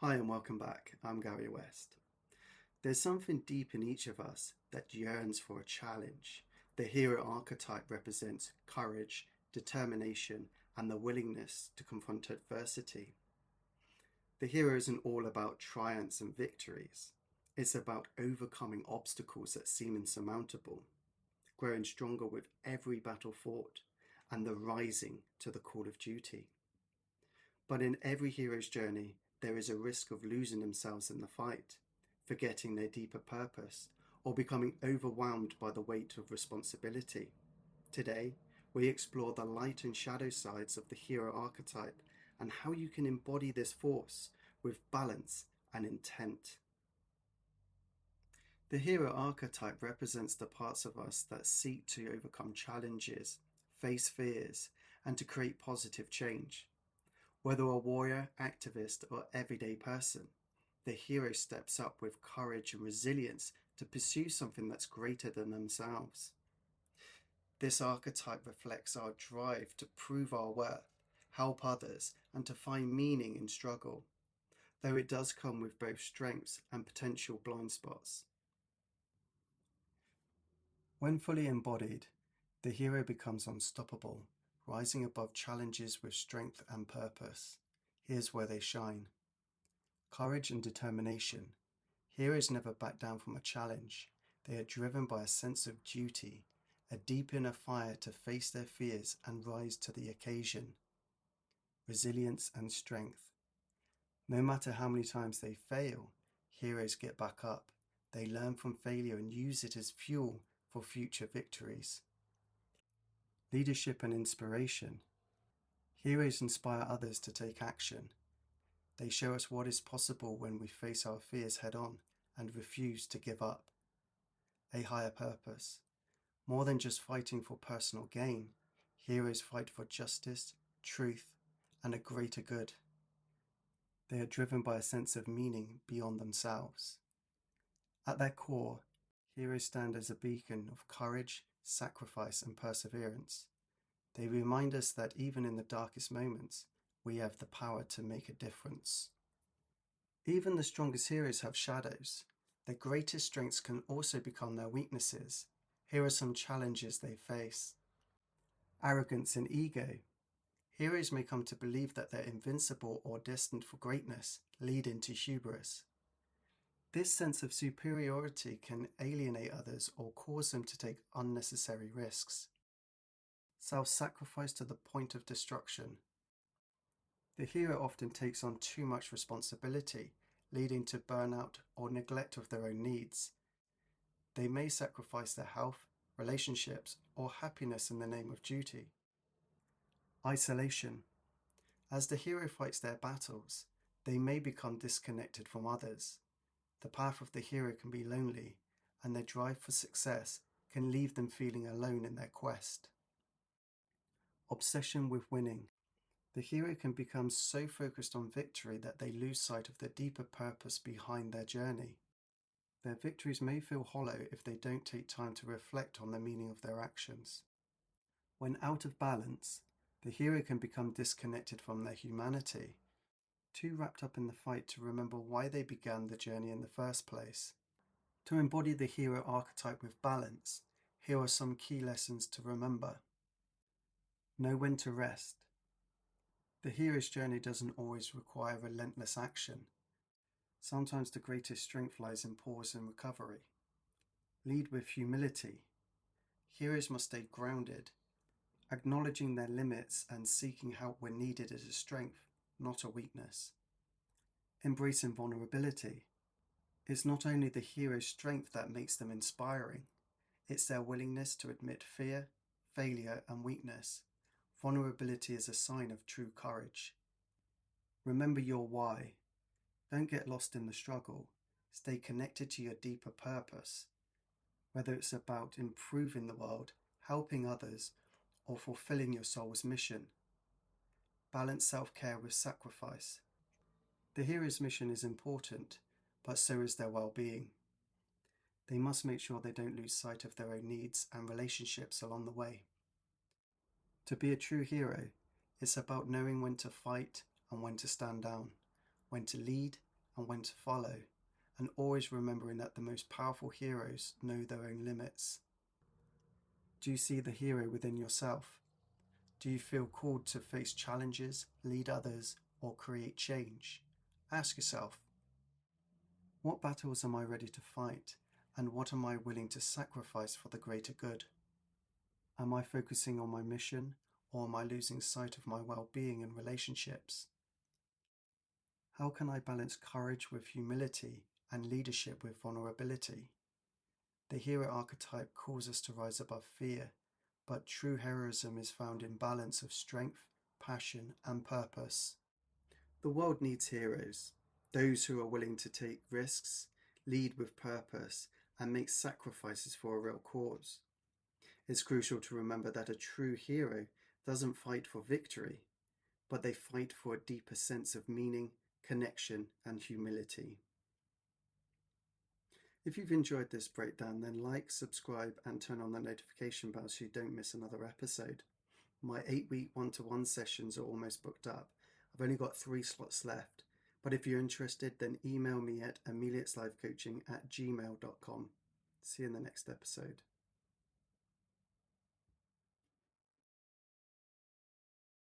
Hi and welcome back. I'm Gary West. There's something deep in each of us that yearns for a challenge. The hero archetype represents courage, determination, and the willingness to confront adversity. The hero isn't all about triumphs and victories. It's about overcoming obstacles that seem insurmountable, growing stronger with every battle fought, and the rising to the call of duty. But in every hero's journey, there is a risk of losing themselves in the fight, forgetting their deeper purpose, or becoming overwhelmed by the weight of responsibility. Today, we explore the light and shadow sides of the hero archetype and how you can embody this force with balance and intent. The hero archetype represents the parts of us that seek to overcome challenges, face fears, and to create positive change. Whether a warrior, activist, or everyday person, the hero steps up with courage and resilience to pursue something that's greater than themselves. This archetype reflects our drive to prove our worth, help others, and to find meaning in struggle, though it does come with both strengths and potential blind spots. When fully embodied, the hero becomes unstoppable, rising above challenges with strength and purpose. Here's where they shine. Courage and determination. Heroes never back down from a challenge. They are driven by a sense of duty, a deep inner fire to face their fears and rise to the occasion. Resilience and strength. No matter how many times they fail, heroes get back up. They learn from failure and use it as fuel for future victories. Leadership and inspiration. Heroes inspire others to take action. They show us what is possible when we face our fears head on and refuse to give up. A higher purpose. More than just fighting for personal gain, heroes fight for justice, truth, and a greater good. They are driven by a sense of meaning beyond themselves. At their core, heroes stand as a beacon of courage, sacrifice, and perseverance. They remind us that even in the darkest moments, we have the power to make a difference. Even the strongest heroes have shadows. Their greatest strengths can also become their weaknesses. Here are some challenges they face. Arrogance and ego. Heroes may come to believe that they're invincible or destined for greatness, leading to hubris. This sense of superiority can alienate others or cause them to take unnecessary risks. Self-sacrifice to the point of destruction. The hero often takes on too much responsibility, leading to burnout or neglect of their own needs. They may sacrifice their health, relationships, or happiness in the name of duty. Isolation. As the hero fights their battles, they may become disconnected from others. The path of the hero can be lonely, and their drive for success can leave them feeling alone in their quest. Obsession with winning. The hero can become so focused on victory that they lose sight of the deeper purpose behind their journey. Their victories may feel hollow if they don't take time to reflect on the meaning of their actions. When out of balance, the hero can become disconnected from their humanity, too wrapped up in the fight to remember why they began the journey in the first place. To embody the hero archetype with balance, here are some key lessons to remember. Know when to rest. The hero's journey doesn't always require relentless action. Sometimes the greatest strength lies in pause and recovery. Lead with humility. Heroes must stay grounded. Acknowledging their limits and seeking help when needed is a strength, not a weakness. Embracing vulnerability. It's not only the hero's strength that makes them inspiring, it's their willingness to admit fear, failure, and weakness. Vulnerability is a sign of true courage. Remember your why. Don't get lost in the struggle. Stay connected to your deeper purpose. Whether it's about improving the world, helping others, or fulfilling your soul's mission. Balance self-care with sacrifice. The hero's mission is important, but so is their well-being. They must make sure they don't lose sight of their own needs and relationships along the way. To be a true hero, it's about knowing when to fight and when to stand down, when to lead and when to follow, and always remembering that the most powerful heroes know their own limits. Do you see the hero within yourself? Do you feel called to face challenges, lead others, or create change? Ask yourself, what battles am I ready to fight, and what am I willing to sacrifice for the greater good? Am I focusing on my mission, or am I losing sight of my well-being and relationships? How can I balance courage with humility and leadership with vulnerability? The hero archetype calls us to rise above fear, but true heroism is found in balance of strength, passion, and purpose. The world needs heroes, those who are willing to take risks, lead with purpose, and make sacrifices for a real cause. It's crucial to remember that a true hero doesn't fight for victory, but they fight for a deeper sense of meaning, connection, and humility. If you've enjoyed this breakdown, then like, subscribe, and turn on the notification bell so you don't miss another episode. My 8-week one-to-one sessions are almost booked up. I've only got 3 slots left, but if you're interested, then email me at ameliorateslivecoaching@gmail.com. See you in the next episode.